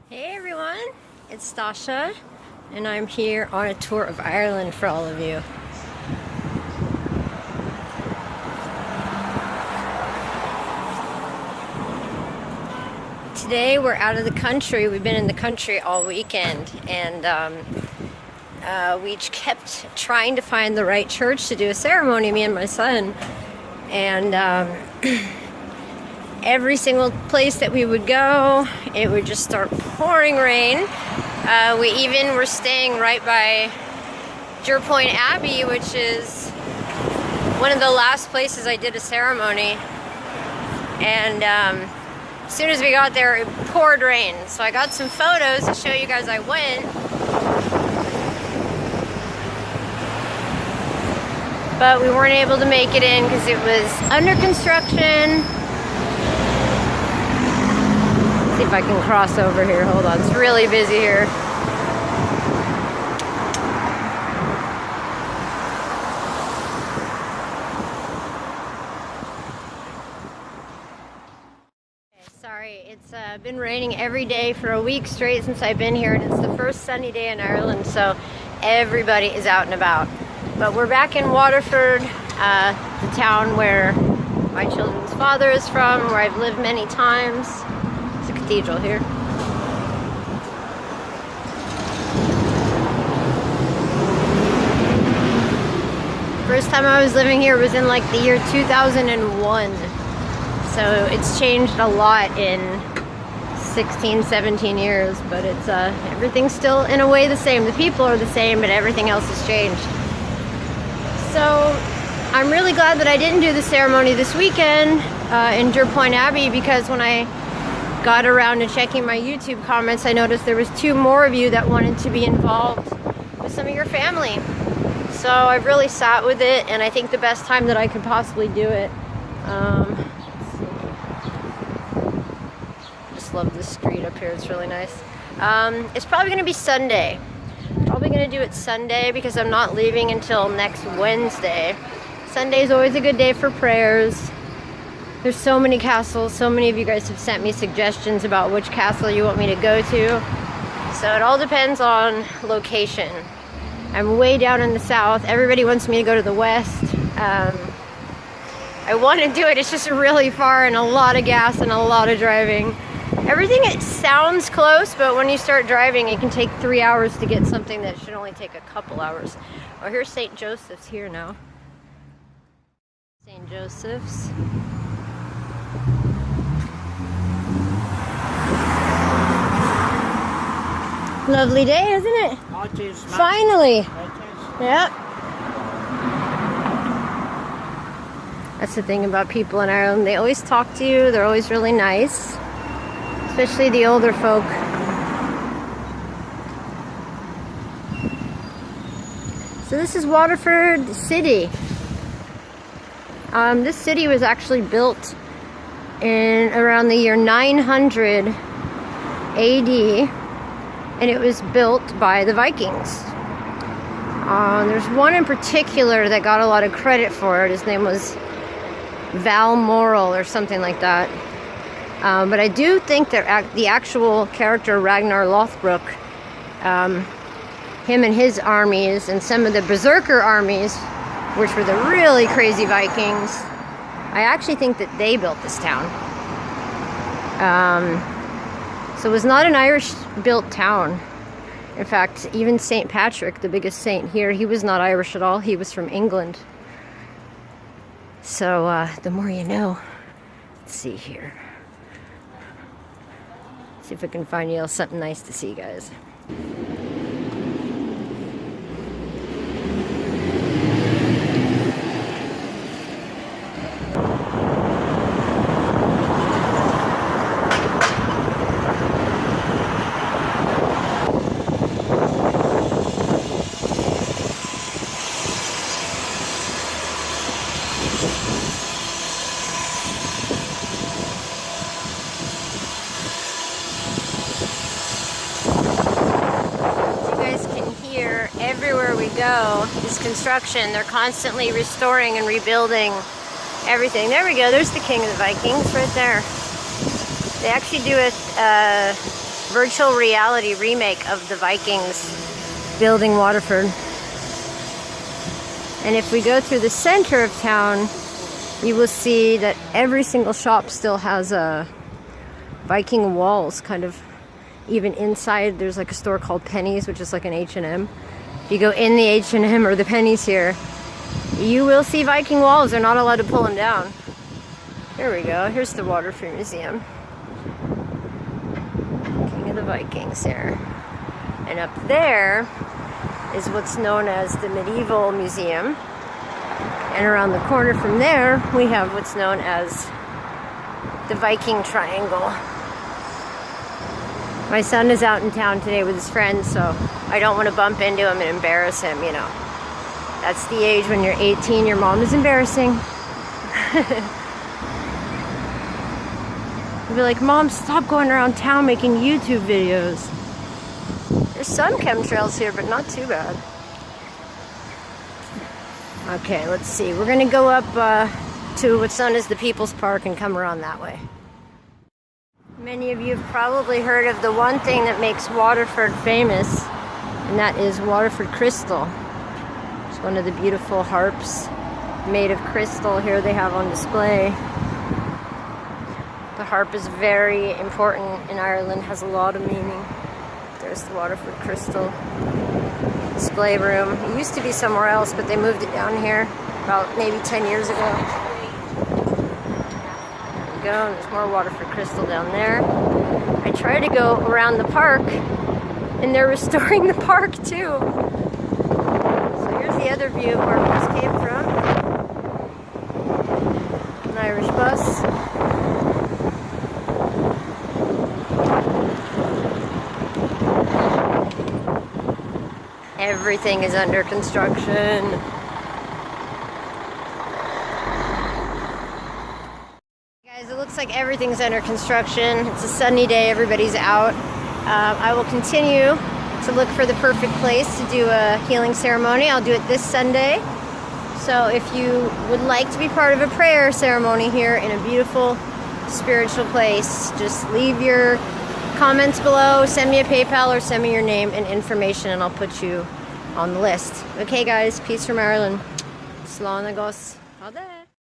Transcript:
Hey everyone, it's Stasha, and I'm here on a tour of Ireland for all of you. Today we're out of the country. We've been in the country all weekend, and we kept trying to find the right church to do a ceremony, me and my son, and every single place that we would go, it would just start pouring rain. We even were staying right by Jerpoint Abbey, which is one of the last places I did a ceremony. And as soon as we got there, it poured rain. So I got some photos to show you guys I went. But we weren't able to make it in because it was under construction. See if I can cross over here. Hold on, it's really busy here. Okay, sorry, it's been raining every day for a week straight since I've been here, and it's the first sunny day in Ireland, so everybody is out and about. But we're back in Waterford, the town where my children's father is from, where I've lived many times. Cathedral here. First time I was living here was in like the year 2001. So it's changed a lot in 16, 17 years, but it's everything's still in a way the same. The people are the same, but everything else has changed. So I'm really glad that I didn't do the ceremony this weekend in Jerpoint Abbey, because when I got around to checking my YouTube comments, I noticed there was 2 more of you that wanted to be involved with some of your family. So I've really sat with it, and I think the best time that I could possibly do it. Just love this street up here, it's really nice. It's probably going to be Sunday. Probably going to do it Sunday because I'm not leaving until next Wednesday. Sunday is always a good day for prayers. There's so many castles. So many of you guys have sent me suggestions about which castle you want me to go to. So it all depends on location. I'm way down in the south. Everybody wants me to go to the west. I want to do it. It's just really far and a lot of gas and a lot of driving. Everything, it sounds close, but when you start driving, it can take 3 hours to get something that should only take a couple hours. Oh, here's St. Joseph's here now. St. Joseph's. Lovely day, isn't it? Oh, it is. Finally. It is. Yeah. That's the thing about people in Ireland. They always talk to you. They're always really nice. Especially the older folk. So this is Waterford City. This city was actually built in around the year 900 AD. And it was built by the Vikings. There's one in particular that got a lot of credit for it. His name was Balmoral or something like that. But I do think that the actual character Ragnar Lothbrok, him and his armies and some of the berserker armies, which were the really crazy Vikings, I actually think that they built this town. So it was not an Irish-built town. In fact, even St. Patrick, the biggest saint here, he was not Irish at all. He was from England. So the more you know. Let's see here. See if I can find you something nice to see, guys. Everywhere we go is construction. They're constantly restoring and rebuilding everything. There we go. There's the king of the Vikings right there. They actually do virtual reality remake of the Vikings building Waterford. And if we go through the center of town, you will see that every single shop still has Viking walls, kind of. Even inside, there's like a store called Penny's, which is like an H&M. If you go in the H&M or the Penny's here, you will see Viking walls. They're not allowed to pull them down. Here we go. Here's the Waterford Museum. King of the Vikings here. And up there is what's known as the Medieval Museum. And around the corner from there, we have what's known as the Viking Triangle. My son is out in town today with his friends, so I don't want to bump into him and embarrass him, you know. That's the age when you're 18, your mom is embarrassing. You'll be like, Mom, stop going around town making YouTube videos. There's some chemtrails here, but not too bad. Okay, let's see. We're going to go up to what's known as the People's Park and come around that way. Many of you have probably heard of the one thing that makes Waterford famous, and that is Waterford crystal. It's one of the beautiful harps made of crystal here they have on display. The harp is very important in Ireland, has a lot of meaning. There's the Waterford crystal display room. It used to be somewhere else, but they moved it down here about maybe 10 years ago. Go, and there's more Waterford crystal down there. I try to go around the park, and they're restoring the park too. So here's the other view of where we just came from. An Irish bus. Everything is under construction. It looks like everything's under construction. It's a sunny day, everybody's out. I will continue to look for the perfect place to do a healing ceremony. I'll do it this Sunday. So if you would like to be part of a prayer ceremony here in a beautiful spiritual place, just leave your comments below, send me a PayPal or send me your name and information and I'll put you on the list. Okay guys, peace from Ireland. Slán agus.